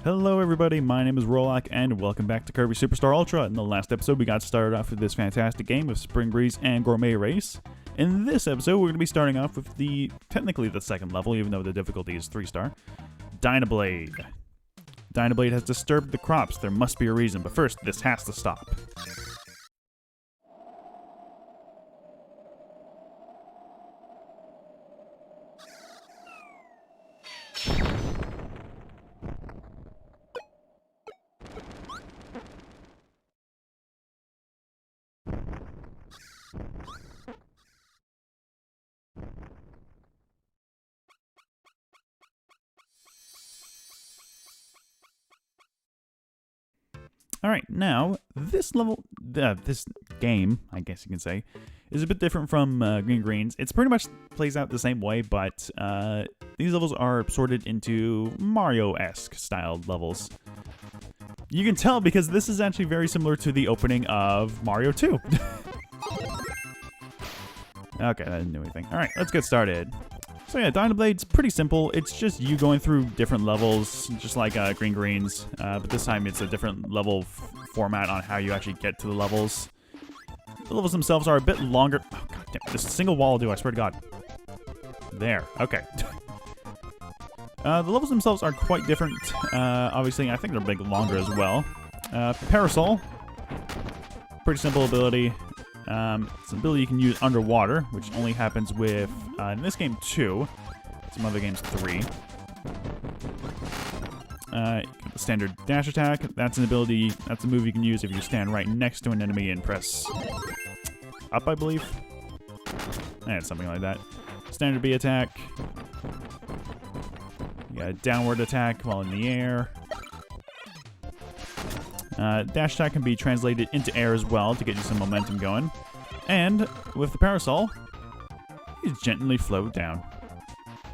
Hello everybody, my name is Rollock and welcome back to Kirby Superstar Ultra. In the last episode we got started off with this fantastic game of Spring Breeze and Gourmet Race. In this episode we're going to be starting off with technically the second level, even though the difficulty is 3-star, Dyna Blade. Dyna Blade has disturbed the crops, there must be a reason, but first this has to stop. Alright, now, this level, this game, I guess you can say, is a bit different from Green Greens. It's pretty much plays out the same way, but these levels are sorted into Mario-esque styled levels. You can tell because this is actually very similar to the opening of Mario 2. Okay, that didn't do anything. Alright, let's get started. So yeah, Dyna Blade's pretty simple. It's just you going through different levels, just like Green Greens, but this time it's a different level format on how you actually get to the levels. The levels themselves are a bit longer. Oh god damn, this single wall will do, I swear to god. There, okay. The levels themselves are quite different. Obviously, I think they're a bit longer as well. Parasol, pretty simple ability. It's an ability you can use underwater, which only happens with, in this game, 2. Some other games, 3. Standard dash attack. That's an ability, that's a move you can use if you stand right next to an enemy and press up, I believe. And something like that. Standard B attack. You got a downward attack while in the air. Dash attack can be translated into air as well to get you some momentum going. And with the parasol, you gently float down.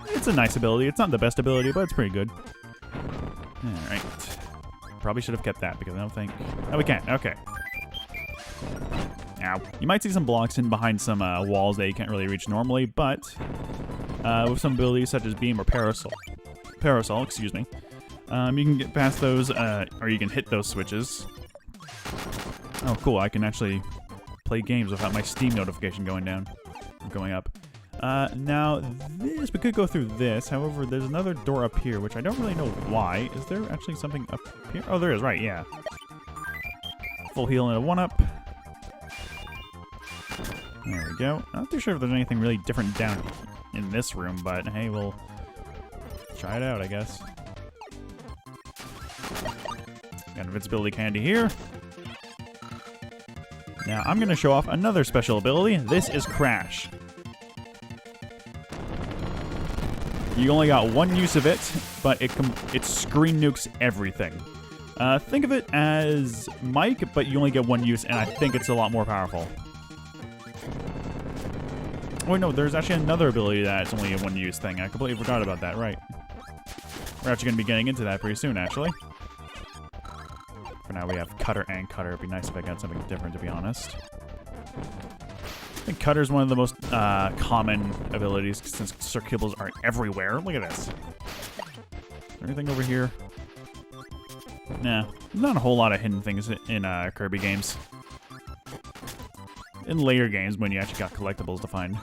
It's a nice ability. It's not the best ability, but it's pretty good. Alright. Probably should have kept that because I don't think... Oh, we can't. Okay. Ow. You might see some blocks in behind some walls that you can't really reach normally, but with some abilities such as beam or parasol, excuse me, you can get past those, or you can hit those switches. Oh, cool. I can actually play games without my Steam notification going up. Now, we could go through this. However, there's another door up here, which I don't really know why. Is there actually something up here? Oh, there is, right, yeah. Full heal and a 1-up. There we go. I'm not too sure if there's anything really different down in this room, but hey, we'll try it out, I guess. Got invincibility candy here. Now, I'm going to show off another special ability. This is Crash. You only got one use of it, but it screen nukes everything. Think of it as Mike, but you only get one use, and I think it's a lot more powerful. Oh, wait, no, there's actually another ability that's only a one-use thing. I completely forgot about that, right. We're actually going to be getting into that pretty soon, actually. For now, we have Cutter and Cutter. It'd be nice if I got something different, to be honest. I think Cutter's one of the most common abilities, since circulables are everywhere. Look at this. Is there anything over here? Nah, not a whole lot of hidden things in Kirby games. In later games, when you actually got collectibles to find.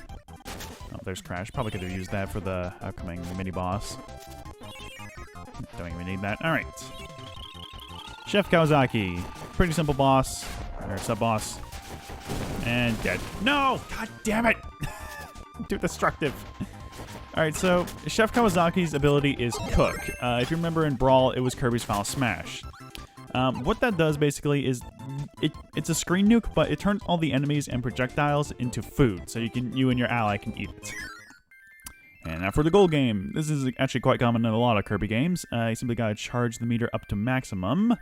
Oh, there's Crash. Probably could have used that for the upcoming mini-boss. Don't even need that. Alright. Chef Kawasaki. Pretty simple boss. Or sub-boss. And dead. No! God damn it! Too destructive. Alright, so Chef Kawasaki's ability is Cook. If you remember in Brawl, it was Kirby's Final Smash. What that does basically is it's a screen nuke, but it turns all the enemies and projectiles into food, so you and your ally can eat it. And now for the gold game. This is actually quite common in a lot of Kirby games. You simply gotta charge the meter up to maximum.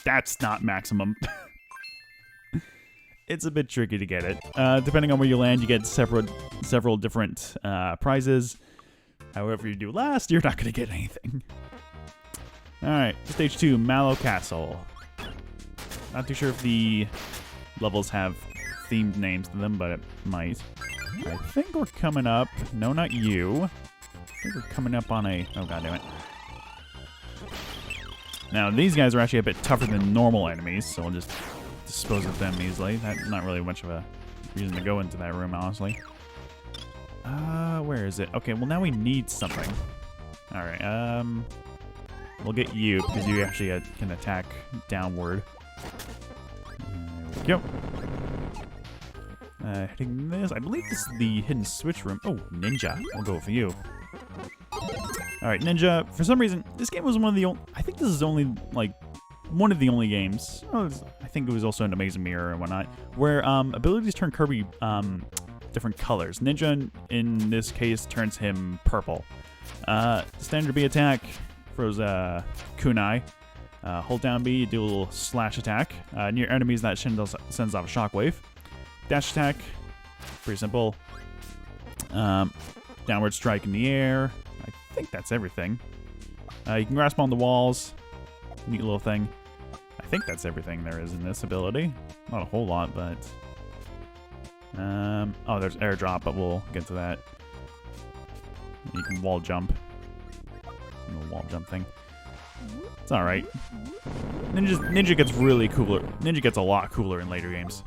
That's not maximum. It's a bit tricky to get it. Depending on where you land, you get several different prizes. However you do last, you're not gonna get anything. Alright, stage 2, Mallow Castle. Not too sure if the levels have themed names to them, but it might. I think we're coming up... No, not you. I think we're coming up on a... Oh, god damn it. Now, these guys are actually a bit tougher than normal enemies, so we'll just dispose of them easily. That's not really much of a reason to go into that room, honestly. Where is it? Okay, well, now we need something. Alright, we'll get you, because you actually can attack downward. There we go. Hitting this. I believe this is the hidden switch room. Oh, ninja. We'll go for you. Alright, ninja. For some reason, this game was one of the only... I think this is only, like, one of the only games. Oh, I think it was also an Amazing Mirror and whatnot, where abilities turn Kirby different colors. Ninja, in this case, turns him purple. Standard B attack throws kunai. Hold down B, do a little slash attack. Near enemies, that sends off a shockwave. Dash attack, pretty simple. Downward strike in the air. I think that's everything. You can grasp on the walls. Neat little thing. I think that's everything there is in this ability. Not a whole lot, but... oh, there's airdrop, but we'll get to that. You can wall jump. Little wall jump thing. It's alright. Ninja gets really cooler. Ninja gets a lot cooler in later games.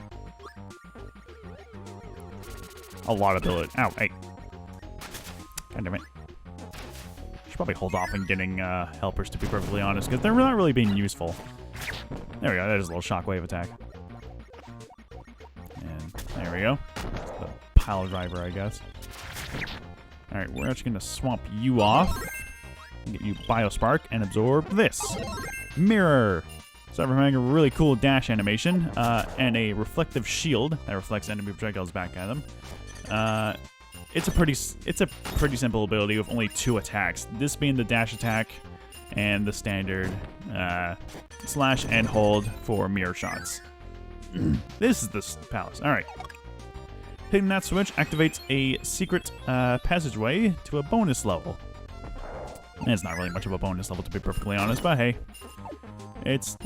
A lot of ability. Ow, hey. God damn it. Should probably hold off on getting helpers, to be perfectly honest, because they're not really being useful. There we go. There's a little shockwave attack. And there we go. That's the pile driver, I guess. Alright, we're actually going to swamp you off. Get you Biospark and absorb this. Mirror. So we're having a really cool dash animation and a reflective shield that reflects enemy projectiles back at them. It's a pretty simple ability with only 2 attacks. This being the dash attack and the standard slash and hold for mirror shots. This is the palace. All right. Hitting that switch activates a secret passageway to a bonus level. And it's not really much of a bonus level, to be perfectly honest, but hey, it's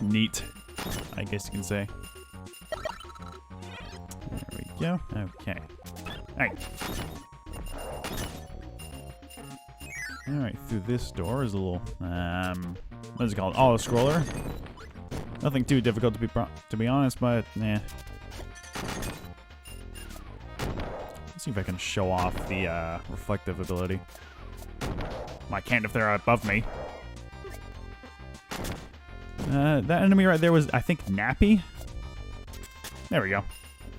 neat, I guess you can say. There we go. Okay. Alright. Alright, through this door is a little, what is it called? Auto-scroller. Nothing too difficult to be honest, but, nah. Let's see if I can show off the, reflective ability. I can't if they're above me. That enemy right there was, I think, Nappy? There we go.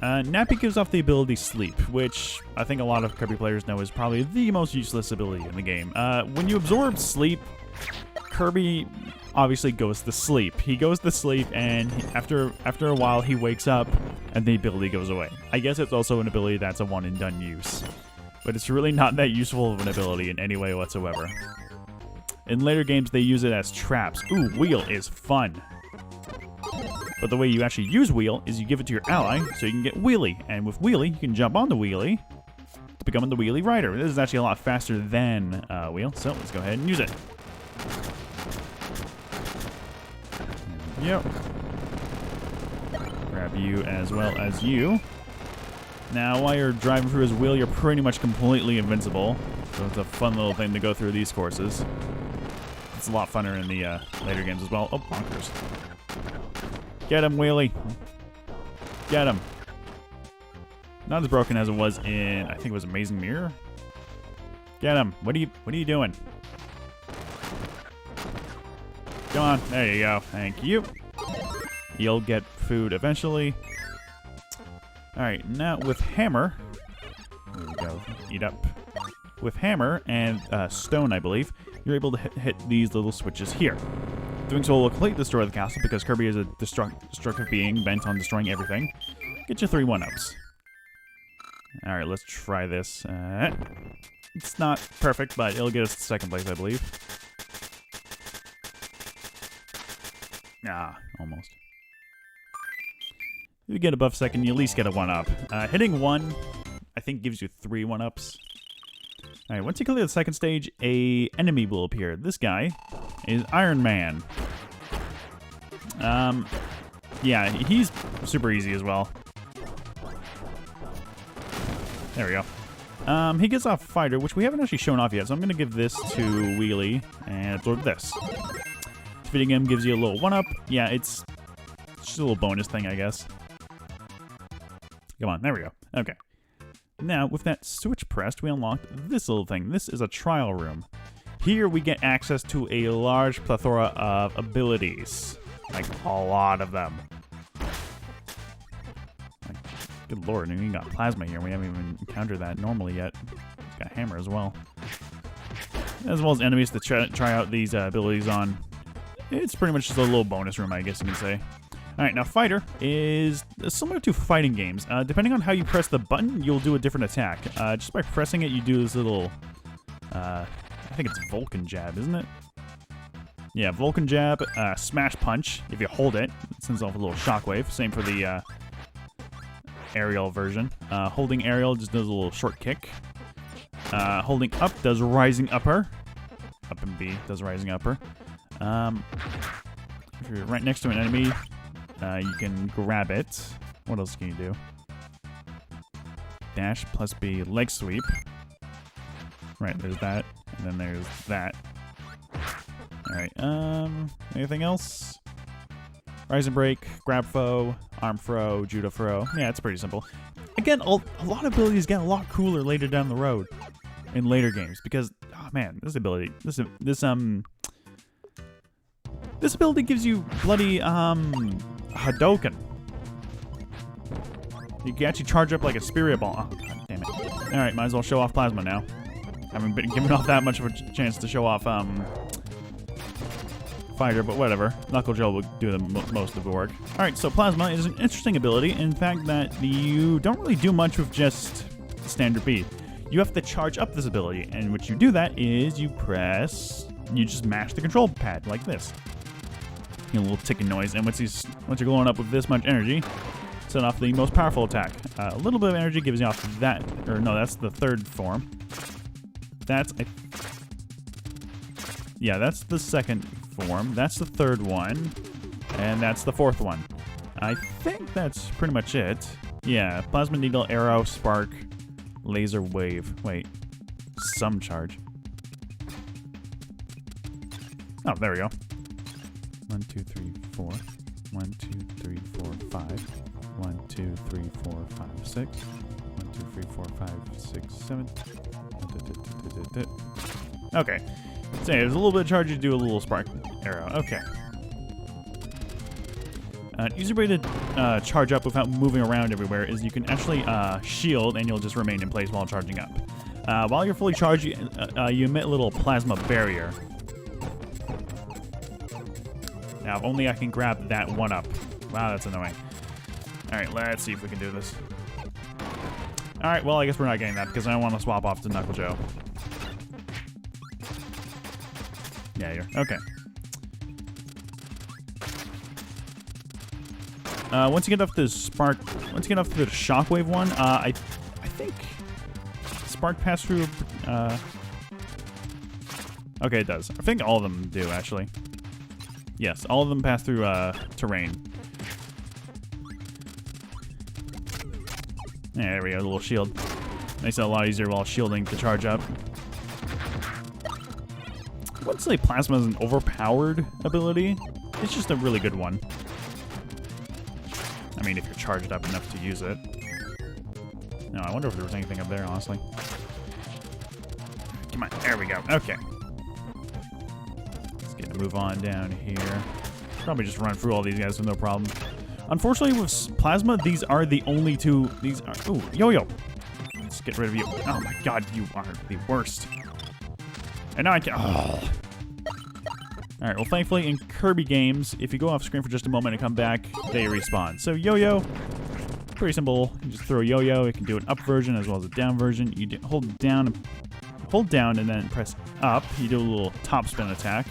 Nappy gives off the ability Sleep, which I think a lot of Kirby players know is probably the most useless ability in the game. When you absorb Sleep, Kirby obviously goes to sleep. He goes to sleep, and after a while, he wakes up, and the ability goes away. I guess it's also an ability that's a one-and-done use. But it's really not that useful of an ability in any way whatsoever. In later games, they use it as traps. Ooh, Wheel is fun. But the way you actually use Wheel is you give it to your ally, so you can get Wheelie. And with Wheelie, you can jump on the Wheelie to become the Wheelie Rider. This is actually a lot faster than Wheel, so let's go ahead and use it. Yep. Grab you as well as you. Now, while you're driving through his wheel, you're pretty much completely invincible. So it's a fun little thing to go through these courses. It's a lot funner in the later games as well. Oh, bonkers. Get him, Wheelie. Get him. Not as broken as it was in, I think it was Amazing Mirror. Get him. What are you doing? Come on. There you go. Thank you. You'll get food eventually. Alright, now with Hammer, there we go, eat up. With Hammer and Stone, I believe, you're able to hit these little switches here. Doing so will completely destroy the castle because Kirby is a destructive being bent on destroying everything. Get you 3 1-ups. Alright, let's try this. It's not perfect, but it'll get us to 2nd place, I believe. Ah, almost. If you get above 2nd, you at least get a 1-up. Hitting 1, I think, gives you 3 1-ups. Alright, once you clear the 2nd stage, a enemy will appear. This guy is Iron Man. Yeah, he's super easy as well. There we go. He gets off Fighter, which we haven't actually shown off yet, so I'm going to give this to Wheelie and absorb this. Defeating him gives you a little 1-up. Yeah, it's just a little bonus thing, I guess. Come on, there we go. Okay. Now, with that switch pressed, we unlocked this little thing. This is a trial room. Here we get access to a large plethora of abilities. Like, a lot of them. Like, good lord, we got plasma here. We haven't even encountered that normally yet. Got hammer as well. As well as enemies to try out these abilities on. It's pretty much just a little bonus room, I guess you can say. Alright, now Fighter is similar to fighting games. Depending on how you press the button, you'll do a different attack. Just by pressing it, you do this little... I think it's Vulcan Jab, isn't it? Yeah, Vulcan Jab, Smash Punch. If you hold it, it sends off a little shockwave. Same for the aerial version. Holding aerial just does a little short kick. Holding up does Rising Upper. Up and B does Rising Upper. If you're right next to an enemy... you can grab it. What else can you do? Dash plus B, leg sweep. Right, there's that. And then there's that. Alright, anything else? Rise and break, grab foe, arm throw, judo throw. Yeah, it's pretty simple. Again, a lot of abilities get a lot cooler later down the road in later games because, oh man, this ability gives you bloody, Hadouken. You can actually charge up like a spirit ball. Oh, god damn it. Alright, might as well show off plasma now. Haven't been given off that much of a chance to show off, Fighter, but whatever. Knuckle Gel will do the most of the work. Alright, so plasma is an interesting ability. In fact, that you don't really do much with just standard B. You have to charge up this ability, and what you do that is you just mash the control pad like this. A little ticking noise, and once you're glowing up with this much energy, set off the most powerful attack. A little bit of energy gives you off that, or no, that's the third form. That's the second form. That's the third one, and that's the fourth one. I think that's pretty much it. Yeah, plasma needle, arrow, spark, laser wave. Wait, some charge. Oh, there we go. 1, 2, 3, 4. 1, 2, 3, 4, 5. 1, 2, 3, 4, 5, 6. 1, 2, 3, 4, 5, 6, 7. Okay. So there's a little bit of charge to do a little spark arrow. Okay. An easy way to charge up without moving around everywhere is you can actually shield and you'll just remain in place while charging up. While you're fully charged, you emit a little plasma barrier. Now, if only I can grab that 1-up. Wow, that's annoying. Alright, let's see if we can do this. Alright, well, I guess we're not getting that because I don't want to swap off to Knuckle Joe. Yeah, you're... Okay. Once you get off the spark... Once you get off the shockwave one, I think... Spark pass through... Okay, it does. I think all of them do, actually. Yes, all of them pass through terrain. Yeah, there we go, a little shield. Makes it a lot easier while shielding to charge up. I wouldn't say Plasma is an overpowered ability. It's just a really good one. I mean, if you're charged up enough to use it. No, I wonder if there was anything up there, honestly. Come on, there we go. Okay. Move on down here. Probably just run through all these guys with no problem. Unfortunately, with Plasma, these are the only two. These are. Ooh, Yo-Yo. Let's get rid of you. Oh my god, you are the worst. And now I can't. Oh. Alright, well, thankfully, in Kirby games, if you go off screen for just a moment and come back, they respawn. So, Yo-Yo, pretty simple. You just throw a Yo-Yo. You can do an up version as well as a down version. You hold down and then press up. You do a little top spin attack.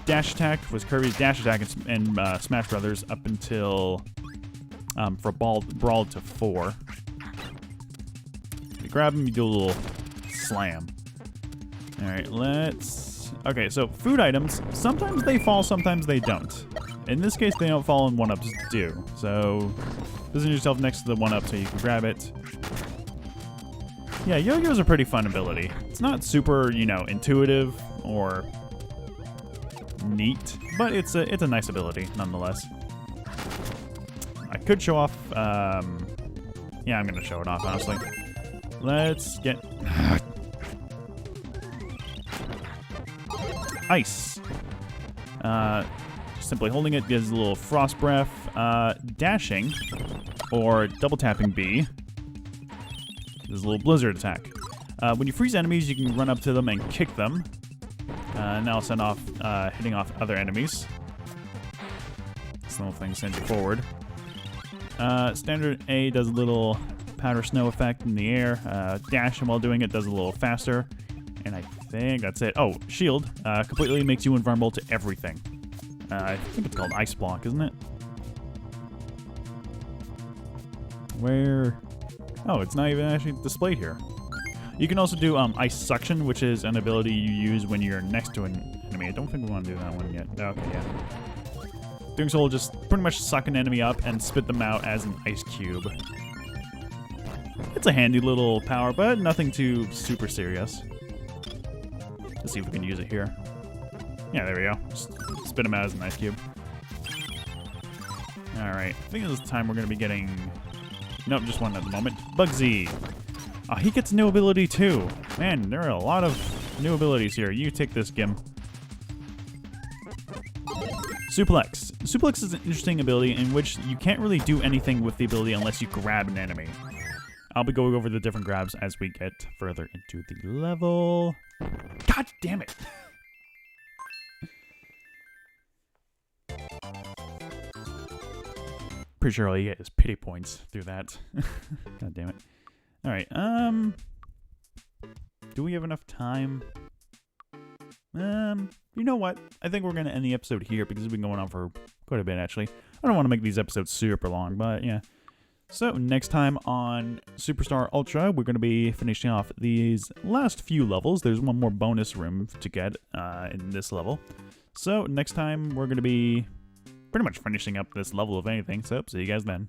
Dash attack was Kirby's dash attack in Smash Brothers up until for Brawl to 4. You grab him, you do a little slam. Alright, let's... Okay, so food items, sometimes they fall, sometimes they don't. In this case, they don't fall and 1-ups do. So, position yourself next to the 1-up so you can grab it. Yeah, Yo-Yo's a pretty fun ability. It's not super, you know, intuitive or... neat, but it's a nice ability nonetheless. I could show off. Yeah, I'm gonna show it off honestly. Let's get ice. Simply holding it gives a little frost breath. Dashing or double tapping B. There's a little blizzard attack. When you freeze enemies, you can run up to them and kick them. Now send off, hitting off other enemies. This little thing sends you forward. Standard A does a little powder snow effect in the air. Dash, and while doing it, does a little faster. And I think that's it. Oh, shield completely makes you invulnerable to everything. I think it's called Ice Block, isn't it? Where? Oh, it's not even actually displayed here. You can also do Ice Suction, which is an ability you use when you're next to an enemy. I don't think we want to do that one yet. Okay, yeah. Doing so will just pretty much suck an enemy up and spit them out as an ice cube. It's a handy little power, but nothing too super serious. Let's see if we can use it here. Yeah, there we go. Just spit them out as an ice cube. Alright, I think this time we're going to be getting... Nope, just one at the moment. Bugsy. Oh, he gets a new ability too. Man, there are a lot of new abilities here. You take this, Gim. Suplex. Suplex is an interesting ability in which you can't really do anything with the ability unless you grab an enemy. I'll be going over the different grabs as we get further into the level. God damn it! Pretty sure all you get is pity points through that. God damn it. Alright, do we have enough time? You know what? I think we're going to end the episode here because it's been going on for quite a bit, actually. I don't want to make these episodes super long, but yeah. So, next time on Superstar Ultra, we're going to be finishing off these last few levels. There's one more bonus room to get in this level. So, next time, we're going to be pretty much finishing up this level of anything. So, see you guys then.